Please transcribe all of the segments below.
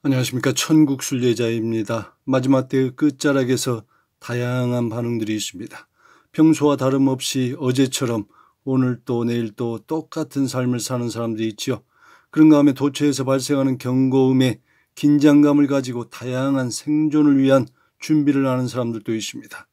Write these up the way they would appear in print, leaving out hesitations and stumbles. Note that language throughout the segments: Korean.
안녕하십니까. 천국순례자입니다. 마지막 때의 끝자락에서 다양한 반응들이 있습니다. 평소와 다름없이 어제처럼 오늘 또 내일 또 똑같은 삶을 사는 사람들이 있지요. 그런 가운데 도처에서 발생하는 경고음에 긴장감을 가지고 다양한 생존을 위한 준비를 하는 사람들도 있습니다.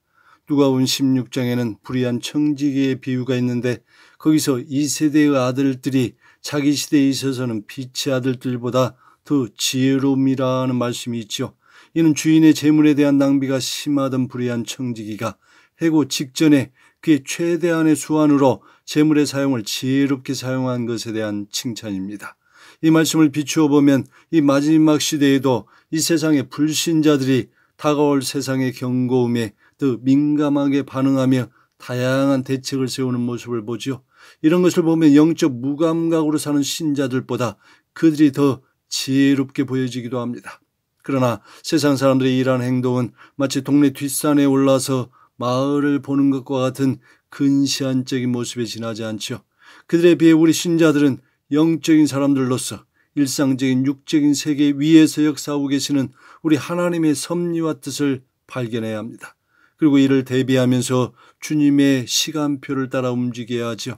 누가복음 16장에는 불의한 청지기의 비유가 있는데 거기서 이 세대의 아들들이 자기 시대에 있어서는 빛의 아들들보다 더 지혜로움이라는 말씀이 있죠. 이는 주인의 재물에 대한 낭비가 심하던 불의한 청지기가 해고 직전에 그의 최대한의 수완으로 재물의 사용을 지혜롭게 사용한 것에 대한 칭찬입니다. 이 말씀을 비추어 보면 이 마지막 시대에도 이 세상의 불신자들이 다가올 세상의 경고음에 더 민감하게 반응하며 다양한 대책을 세우는 모습을 보죠. 이런 것을 보면 영적 무감각으로 사는 신자들보다 그들이 더 지혜롭게 보여지기도 합니다. 그러나 세상 사람들의 이러한 행동은 마치 동네 뒷산에 올라서 마을을 보는 것과 같은 근시안적인 모습에 지나지 않죠. 그들에 비해 우리 신자들은 영적인 사람들로서 일상적인 육적인 세계 위에서 역사하고 계시는 우리 하나님의 섭리와 뜻을 발견해야 합니다. 그리고 이를 대비하면서 주님의 시간표를 따라 움직여야 하죠.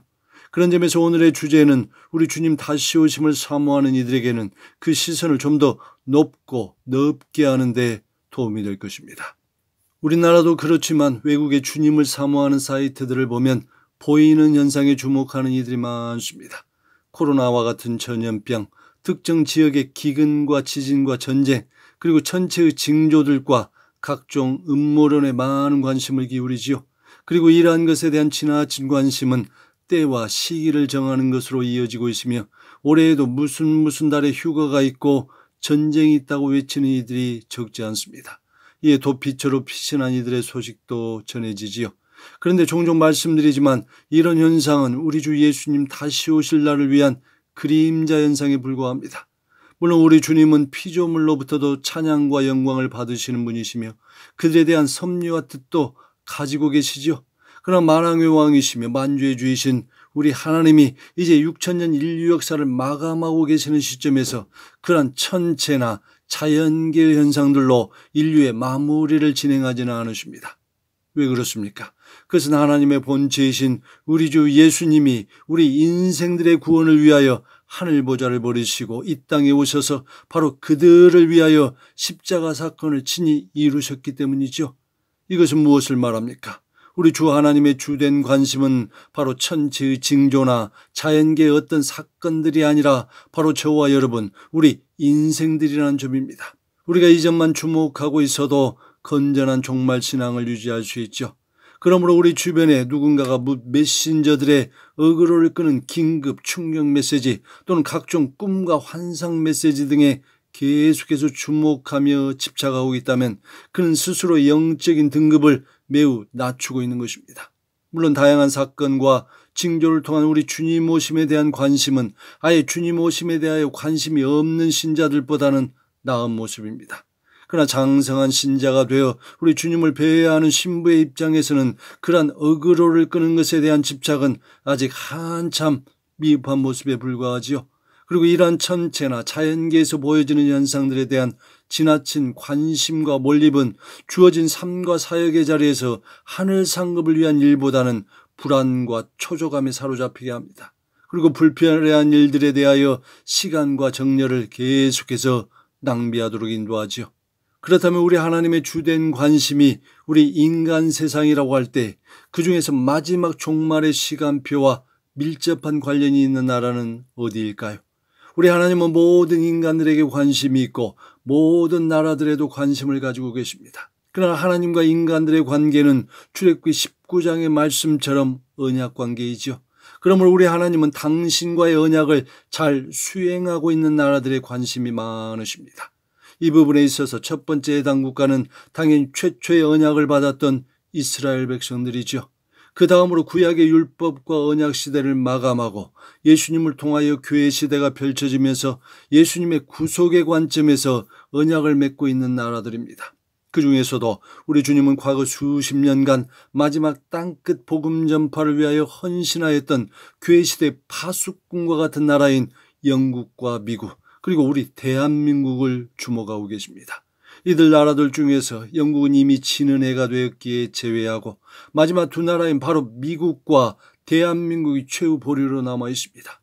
그런 점에서 오늘의 주제는 우리 주님 다시 오심을 사모하는 이들에게는 그 시선을 좀 더 높고 넓게 하는 데 도움이 될 것입니다. 우리나라도 그렇지만 외국의 주님을 사모하는 사이트들을 보면 보이는 현상에 주목하는 이들이 많습니다. 코로나와 같은 전염병, 특정 지역의 기근과 지진과 전쟁, 그리고 전체의 징조들과 각종 음모론에 많은 관심을 기울이지요. 그리고 이러한 것에 대한 지나친 관심은 때와 시기를 정하는 것으로 이어지고 있으며 올해에도 무슨 달에 휴가가 있고 전쟁이 있다고 외치는 이들이 적지 않습니다. 이에 도피처로 피신한 이들의 소식도 전해지지요. 그런데 종종 말씀드리지만 이런 현상은 우리 주 예수님 다시 오실 날을 위한 그림자 현상에 불과합니다. 물론 우리 주님은 피조물로부터도 찬양과 영광을 받으시는 분이시며 그들에 대한 섭리와 뜻도 가지고 계시지요. 그러나 만왕의 왕이시며 만주의 주이신 우리 하나님이 이제 6천년 인류 역사를 마감하고 계시는 시점에서 그러한 천체나 자연계의 현상들로 인류의 마무리를 진행하지는 않으십니다. 왜 그렇습니까? 그것은 하나님의 본체이신 우리 주 예수님이 우리 인생들의 구원을 위하여 하늘 보좌를 버리시고 이 땅에 오셔서 바로 그들을 위하여 십자가 사건을 친히 이루셨기 때문이죠. 이것은 무엇을 말합니까? 우리 주 하나님의 주된 관심은 바로 천체의 징조나 자연계의 어떤 사건들이 아니라 바로 저와 여러분, 우리 인생들이라는 점입니다. 우리가 이 점만 주목하고 있어도 건전한 종말 신앙을 유지할 수 있죠. 그러므로 우리 주변에 누군가가 메신저들의 어그로를 끄는 긴급 충격 메시지 또는 각종 꿈과 환상 메시지 등에 계속해서 주목하며 집착하고 있다면 그는 스스로 영적인 등급을 매우 낮추고 있는 것입니다. 물론 다양한 사건과 징조를 통한 우리 주님 오심에 대한 관심은 아예 주님 오심에 대하여 관심이 없는 신자들보다는 나은 모습입니다. 그러나 장성한 신자가 되어 우리 주님을 뵈야 하는 신부의 입장에서는 그러한 어그로를 끄는 것에 대한 집착은 아직 한참 미흡한 모습에 불과하지요. 그리고 이러한 천체나 자연계에서 보여지는 현상들에 대한 지나친 관심과 몰입은 주어진 삶과 사역의 자리에서 하늘 상급을 위한 일보다는 불안과 초조감에 사로잡히게 합니다. 그리고 불필요한 일들에 대하여 시간과 정열을 계속해서 낭비하도록 인도하지요. 그렇다면 우리 하나님의 주된 관심이 우리 인간 세상이라고 할 때 그 중에서 마지막 종말의 시간표와 밀접한 관련이 있는 나라는 어디일까요? 우리 하나님은 모든 인간들에게 관심이 있고 모든 나라들에도 관심을 가지고 계십니다. 그러나 하나님과 인간들의 관계는 출애굽기 19장의 말씀처럼 언약 관계이죠. 그러므로 우리 하나님은 당신과의 언약을 잘 수행하고 있는 나라들의 관심이 많으십니다. 이 부분에 있어서 첫 번째 해당 국가는 당연히 최초의 언약을 받았던 이스라엘 백성들이죠. 그 다음으로 구약의 율법과 언약 시대를 마감하고 예수님을 통하여 교회 시대가 펼쳐지면서 예수님의 구속의 관점에서 언약을 맺고 있는 나라들입니다. 그 중에서도 우리 주님은 과거 수십 년간 마지막 땅끝 복음 전파를 위하여 헌신하였던 교회 시대 파수꾼과 같은 나라인 영국과 미국, 그리고 우리 대한민국을 주목하고 계십니다. 이들 나라들 중에서 영국은 이미 지는 해가 되었기에 제외하고 마지막 두 나라인 바로 미국과 대한민국이 최후 보류로 남아 있습니다.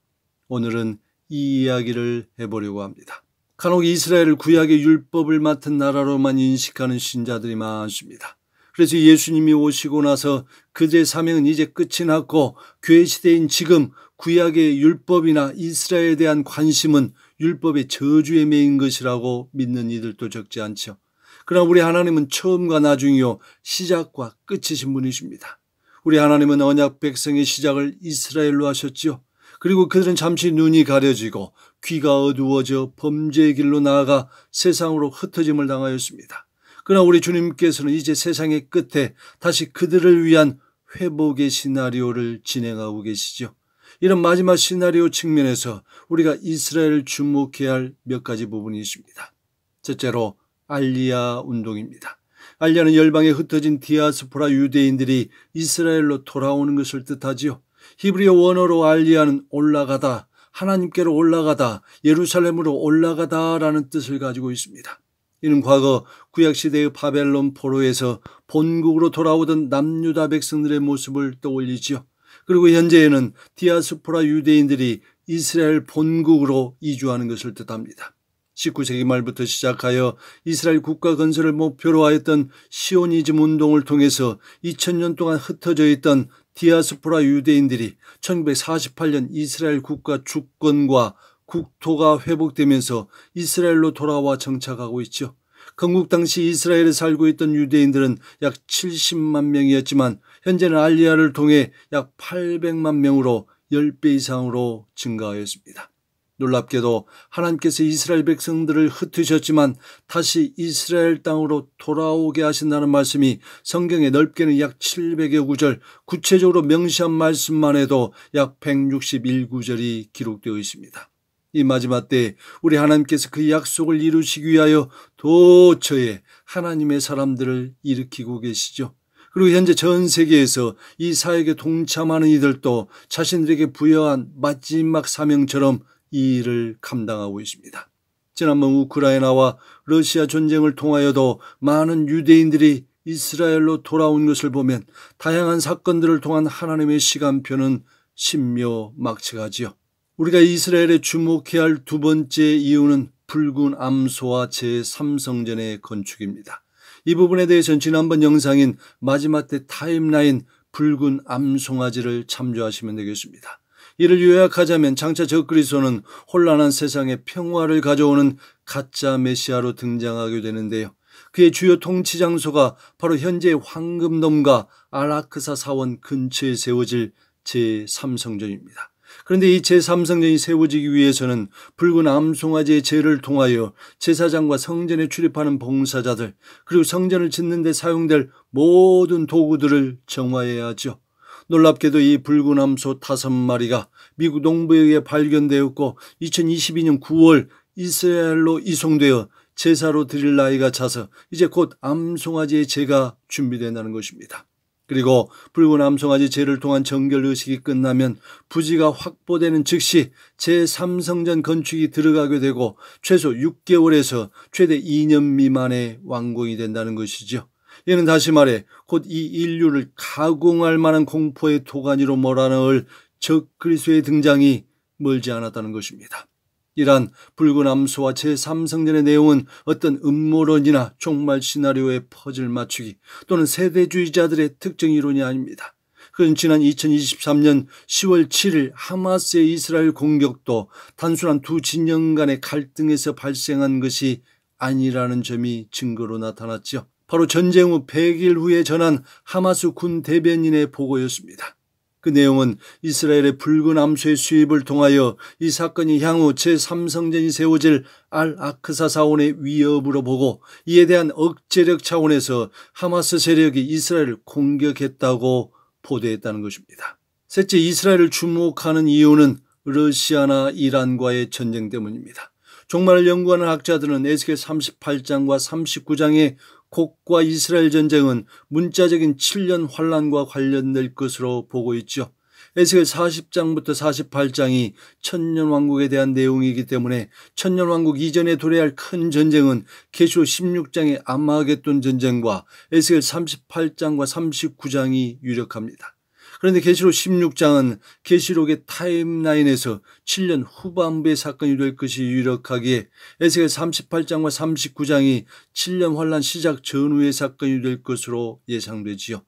오늘은 이 이야기를 해보려고 합니다. 간혹 이스라엘을 구약의 율법을 맡은 나라로만 인식하는 신자들이 많습니다. 그래서 예수님이 오시고 나서 그들의 사명은 이제 끝이 났고 교회 시대인 지금 구약의 율법이나 이스라엘에 대한 관심은 율법의 저주에 매인 것이라고 믿는 이들도 적지 않죠. 그러나 우리 하나님은 처음과 나중이요 시작과 끝이신 분이십니다. 우리 하나님은 언약 백성의 시작을 이스라엘로 하셨지요. 그리고 그들은 잠시 눈이 가려지고 귀가 어두워져 범죄의 길로 나아가 세상으로 흩어짐을 당하였습니다. 그러나 우리 주님께서는 이제 세상의 끝에 다시 그들을 위한 회복의 시나리오를 진행하고 계시죠. 이런 마지막 시나리오 측면에서 우리가 이스라엘을 주목해야 할 몇 가지 부분이 있습니다. 첫째로 알리야 운동입니다. 알리야는 열방에 흩어진 디아스포라 유대인들이 이스라엘로 돌아오는 것을 뜻하지요. 히브리어 원어로 알리야는 올라가다, 하나님께로 올라가다, 예루살렘으로 올라가다 라는 뜻을 가지고 있습니다. 이는 과거 구약시대의 바벨론 포로에서 본국으로 돌아오던 남유다 백성들의 모습을 떠올리지요. 그리고 현재에는 디아스포라 유대인들이 이스라엘 본국으로 이주하는 것을 뜻합니다. 19세기 말부터 시작하여 이스라엘 국가 건설을 목표로 하였던 시오니즘 운동을 통해서 2000년 동안 흩어져 있던 디아스포라 유대인들이 1948년 이스라엘 국가 주권과 국토가 회복되면서 이스라엘로 돌아와 정착하고 있죠. 건국 당시 이스라엘에 살고 있던 유대인들은 약 70만 명이었지만 현재는 알리야를 통해 약 800만 명으로 10배 이상으로 증가하였습니다. 놀랍게도 하나님께서 이스라엘 백성들을 흩으셨지만 다시 이스라엘 땅으로 돌아오게 하신다는 말씀이 성경에 넓게는 약 700여 구절, 구체적으로 명시한 말씀만 해도 약 161구절이 기록되어 있습니다. 이 마지막 때에 우리 하나님께서 그 약속을 이루시기 위하여 도처에 하나님의 사람들을 일으키고 계시죠. 그리고 현재 전 세계에서 이 사역에 동참하는 이들도 자신들에게 부여한 마지막 사명처럼 이 일을 감당하고 있습니다. 지난번 우크라이나와 러시아 전쟁을 통하여도 많은 유대인들이 이스라엘로 돌아온 것을 보면 다양한 사건들을 통한 하나님의 시간표는 신묘막측하지요. 우리가 이스라엘에 주목해야 할 두 번째 이유는 붉은 암소와 제3성전의 건축입니다. 이 부분에 대해서는 지난번 영상인 마지막 때 타임라인 붉은 암송아지를 참조하시면 되겠습니다. 이를 요약하자면 장차 적그리스도는 혼란한 세상에 평화를 가져오는 가짜 메시아로 등장하게 되는데요. 그의 주요 통치 장소가 바로 현재의 황금돔과 알아크사 사원 근처에 세워질 제3성전입니다. 그런데 이 제3성전이 세워지기 위해서는 붉은 암송아지의 제를 통하여 제사장과 성전에 출입하는 봉사자들, 그리고 성전을 짓는 데 사용될 모든 도구들을 정화해야 하죠. 놀랍게도 이 붉은 암소 5마리가 미국 농부에 의해 발견되었고 2022년 9월 이스라엘로 이송되어 제사로 드릴 나이가 차서 이제 곧 암송아지의 제가 준비된다는 것입니다. 그리고 붉은 암송아지 제를 통한 정결 의식이 끝나면 부지가 확보되는 즉시 제3성전 건축이 들어가게 되고 최소 6개월에서 최대 2년 미만의 완공이 된다는 것이죠. 이는 다시 말해 곧 이 인류를 가공할 만한 공포의 도가니로 몰아넣을 적그리스도의 등장이 멀지 않았다는 것입니다. 이러한 붉은 암소와 제3성전의 내용은 어떤 음모론이나 종말 시나리오의 퍼즐 맞추기 또는 세대주의자들의 특정 이론이 아닙니다. 그건 지난 2023년 10월 7일 하마스의 이스라엘 공격도 단순한 두 진영 간의 갈등에서 발생한 것이 아니라는 점이 증거로 나타났죠. 바로 전쟁 후 100일 후에 전한 하마스 군 대변인의 보고였습니다. 그 내용은 이스라엘의 붉은 암소의 수입을 통하여 이 사건이 향후 제3성전이 세워질 알-아크사 사원의 위협으로 보고 이에 대한 억제력 차원에서 하마스 세력이 이스라엘을 공격했다고 보도했다는 것입니다. 셋째, 이스라엘을 주목하는 이유는 러시아나 이란과의 전쟁 때문입니다. 종말을 연구하는 학자들은 에스겔 38장과 39장의 곡과 이스라엘 전쟁은 문자적인 7년 환란과 관련될 것으로 보고 있죠. 에스겔 40장부터 48장이 천년왕국에 대한 내용이기 때문에 천년왕국 이전에 도래할 큰 전쟁은 계시록 16장의 아마겟돈 전쟁과 에스겔 38장과 39장이 유력합니다. 그런데 계시록 16장은 계시록의 타임라인에서 7년 후반부의 사건이 될 것이 유력하기에 에스겔 38장과 39장이 7년 환란 시작 전후의 사건이 될 것으로 예상되지요.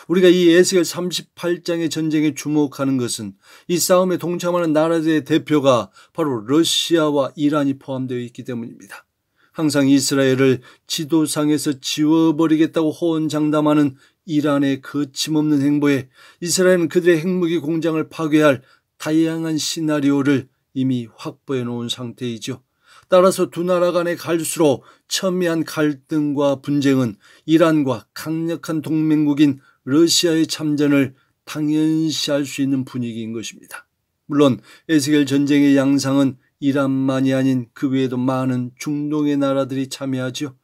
우리가 이 에스겔 38장의 전쟁에 주목하는 것은 이 싸움에 동참하는 나라들의 대표가 바로 러시아와 이란이 포함되어 있기 때문입니다. 항상 이스라엘을 지도상에서 지워버리겠다고 호언장담하는 이란의 거침없는 행보에 이스라엘은 그들의 핵무기 공장을 파괴할 다양한 시나리오를 이미 확보해 놓은 상태이죠. 따라서 두 나라 간에 갈수록 첨예한 갈등과 분쟁은 이란과 강력한 동맹국인 러시아의 참전을 당연시할 수 있는 분위기인 것입니다. 물론 에스겔 전쟁의 양상은 이란만이 아닌 그 외에도 많은 중동의 나라들이 참여하죠.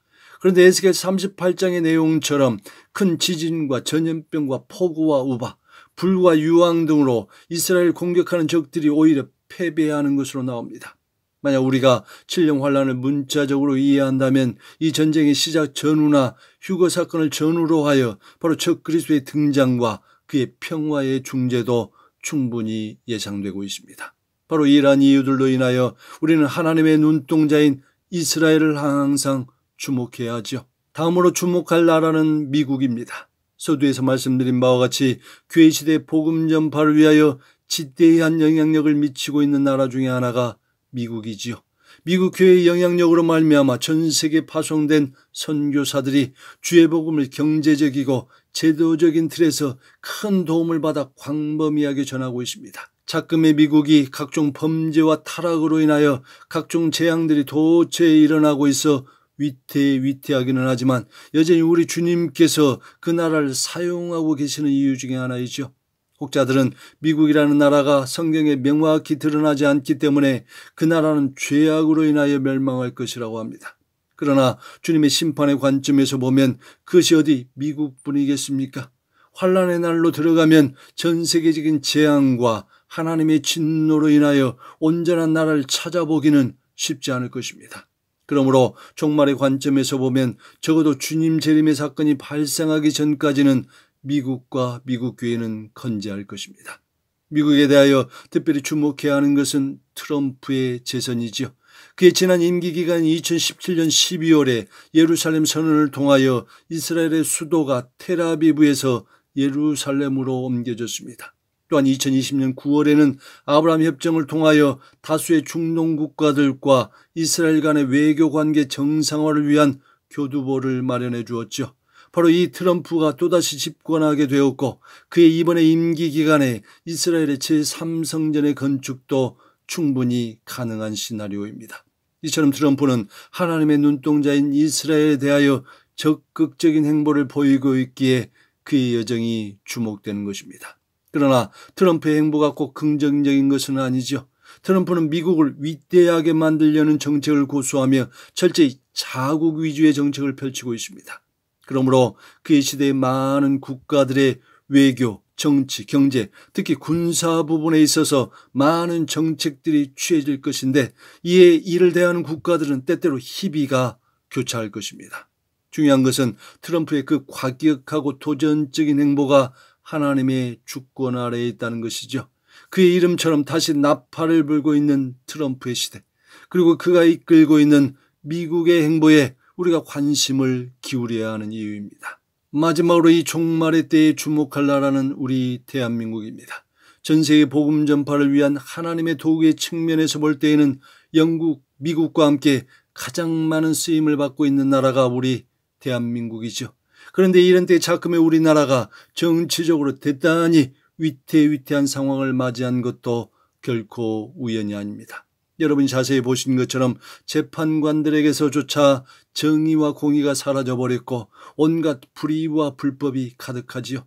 그런데 에스겔 38장의 내용처럼 큰 지진과 전염병과 폭우와 우박, 불과 유황 등으로 이스라엘 공격하는 적들이 오히려 패배하는 것으로 나옵니다. 만약 우리가 7년 환란을 문자적으로 이해한다면 이 전쟁의 시작 전후나 휴거 사건을 전후로 하여 바로 적그리스도의 등장과 그의 평화의 중재도 충분히 예상되고 있습니다. 바로 이러한 이유들로 인하여 우리는 하나님의 눈동자인 이스라엘을 항상 주목해야 하죠. 다음으로 주목할 나라는 미국입니다. 서두에서 말씀드린 바와 같이 교회 시대 복음 전파를 위하여 지대한 영향력을 미치고 있는 나라 중에 하나가 미국이지요. 미국 교회의 영향력으로 말미암아 전 세계에 파송된 선교사들이 주의 복음을 경제적이고 제도적인 틀에서 큰 도움을 받아 광범위하게 전하고 있습니다. 작금의 미국이 각종 범죄와 타락으로 인하여 각종 재앙들이 도처에 일어나고 있어 위태하기는 하지만 여전히 우리 주님께서 그 나라를 사용하고 계시는 이유 중에 하나이죠. 혹자들은 미국이라는 나라가 성경에 명확히 드러나지 않기 때문에 그 나라는 죄악으로 인하여 멸망할 것이라고 합니다. 그러나 주님의 심판의 관점에서 보면 그것이 어디 미국뿐이겠습니까? 환란의 날로 들어가면 전 세계적인 재앙과 하나님의 진노로 인하여 온전한 나라를 찾아보기는 쉽지 않을 것입니다. 그러므로 종말의 관점에서 보면 적어도 주님 재림의 사건이 발생하기 전까지는 미국과 미국 교회는 건재할 것입니다. 미국에 대하여 특별히 주목해야 하는 것은 트럼프의 재선이지요. 그의 지난 임기 기간 2017년 12월에 예루살렘 선언을 통하여 이스라엘의 수도가 텔아비브에서 예루살렘으로 옮겨졌습니다. 또한 2020년 9월에는 아브라함 협정을 통하여 다수의 중동 국가들과 이스라엘 간의 외교관계 정상화를 위한 교두보를 마련해 주었죠. 바로 이 트럼프가 또다시 집권하게 되었고 그의 이번의 임기 기간에 이스라엘의 제3성전의 건축도 충분히 가능한 시나리오입니다. 이처럼 트럼프는 하나님의 눈동자인 이스라엘에 대하여 적극적인 행보를 보이고 있기에 그의 여정이 주목되는 것입니다. 그러나 트럼프의 행보가 꼭 긍정적인 것은 아니죠. 트럼프는 미국을 위대하게 만들려는 정책을 고수하며 철저히 자국 위주의 정책을 펼치고 있습니다. 그러므로 그의 시대의 많은 국가들의 외교, 정치, 경제, 특히 군사 부분에 있어서 많은 정책들이 취해질 것인데 이에 이를 대하는 국가들은 때때로 희비가 교차할 것입니다. 중요한 것은 트럼프의 그 과격하고 도전적인 행보가 하나님의 주권 아래에 있다는 것이죠. 그의 이름처럼 다시 나팔을 불고 있는 트럼프의 시대, 그리고 그가 이끌고 있는 미국의 행보에 우리가 관심을 기울여야 하는 이유입니다. 마지막으로 이 종말의 때에 주목할 나라는 우리 대한민국입니다. 전 세계 복음 전파를 위한 하나님의 도구의 측면에서 볼 때에는 영국, 미국과 함께 가장 많은 쓰임을 받고 있는 나라가 우리 대한민국이죠. 그런데 이런 때 자금의 우리나라가 정치적으로 대단히 위태한 상황을 맞이한 것도 결코 우연이 아닙니다. 여러분이 자세히 보신 것처럼 재판관들에게서조차 정의와 공의가 사라져버렸고 온갖 불의와 불법이 가득하지요.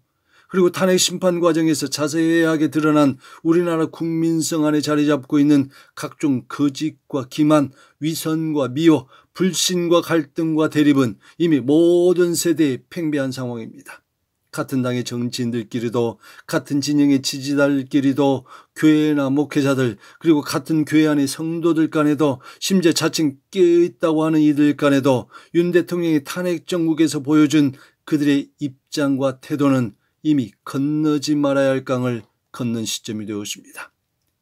그리고 탄핵 심판 과정에서 자세하게 드러난 우리나라 국민성 안에 자리 잡고 있는 각종 거짓과 기만, 위선과 미워, 불신과 갈등과 대립은 이미 모든 세대에 팽배한 상황입니다. 같은 당의 정치인들끼리도, 같은 진영의 지지자들끼리도, 교회나 목회자들, 그리고 같은 교회 안의 성도들 간에도, 심지어 자칭 깨어있다고 하는 이들 간에도 윤 대통령이 탄핵 정국에서 보여준 그들의 입장과 태도는 이미 건너지 말아야 할 강을 건넌 시점이 되었습니다.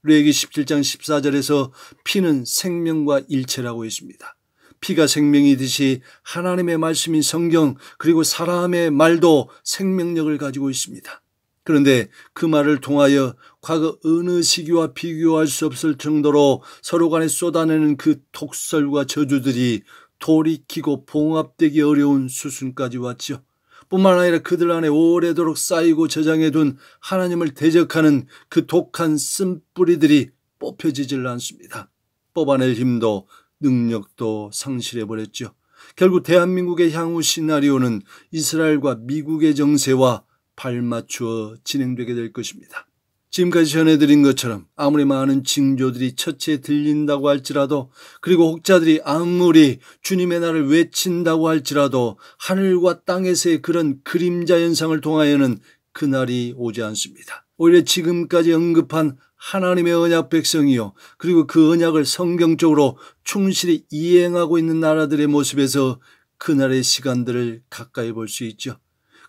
레위기 17장 14절에서 피는 생명과 일체라고 했습니다. 피가 생명이듯이 하나님의 말씀인 성경, 그리고 사람의 말도 생명력을 가지고 있습니다. 그런데 그 말을 통하여 과거 어느 시기와 비교할 수 없을 정도로 서로 간에 쏟아내는 그 독설과 저주들이 돌이키고 봉합되기 어려운 수순까지 왔죠. 뿐만 아니라 그들 안에 오래도록 쌓이고 저장해둔 하나님을 대적하는 그 독한 쓴뿌리들이 뽑혀지질 않습니다. 뽑아낼 힘도 능력도 상실해버렸죠. 결국 대한민국의 향후 시나리오는 이스라엘과 미국의 정세와 발맞추어 진행되게 될 것입니다. 지금까지 전해드린 것처럼 아무리 많은 징조들이 처치에 들린다고 할지라도, 그리고 혹자들이 아무리 주님의 날을 외친다고 할지라도 하늘과 땅에서의 그런 그림자 현상을 통하여는 그날이 오지 않습니다. 오히려 지금까지 언급한 하나님의 언약 백성이요, 그리고 그 언약을 성경적으로 충실히 이행하고 있는 나라들의 모습에서 그날의 시간들을 가까이 볼 수 있죠.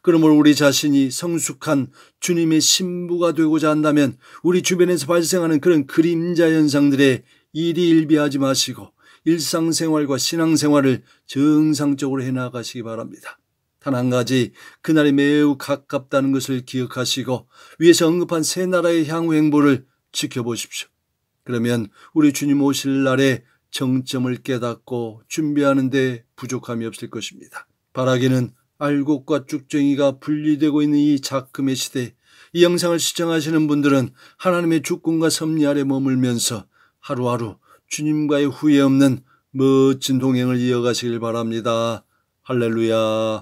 그러므로 우리 자신이 성숙한 주님의 신부가 되고자 한다면 우리 주변에서 발생하는 그런 그림자 현상들에 일희일비하지 마시고 일상생활과 신앙생활을 정상적으로 해나가시기 바랍니다. 단 한 가지, 그날이 매우 가깝다는 것을 기억하시고 위에서 언급한 세 나라의 향후 행보를 지켜보십시오. 그러면 우리 주님 오실 날에 정점을 깨닫고 준비하는 데 부족함이 없을 것입니다. 바라기는 알곡과 쭉정이가 분리되고 있는 이 작금의 시대, 이 영상을 시청하시는 분들은 하나님의 주권과 섭리 아래 머물면서 하루하루 주님과의 후회 없는 멋진 동행을 이어가시길 바랍니다. 할렐루야.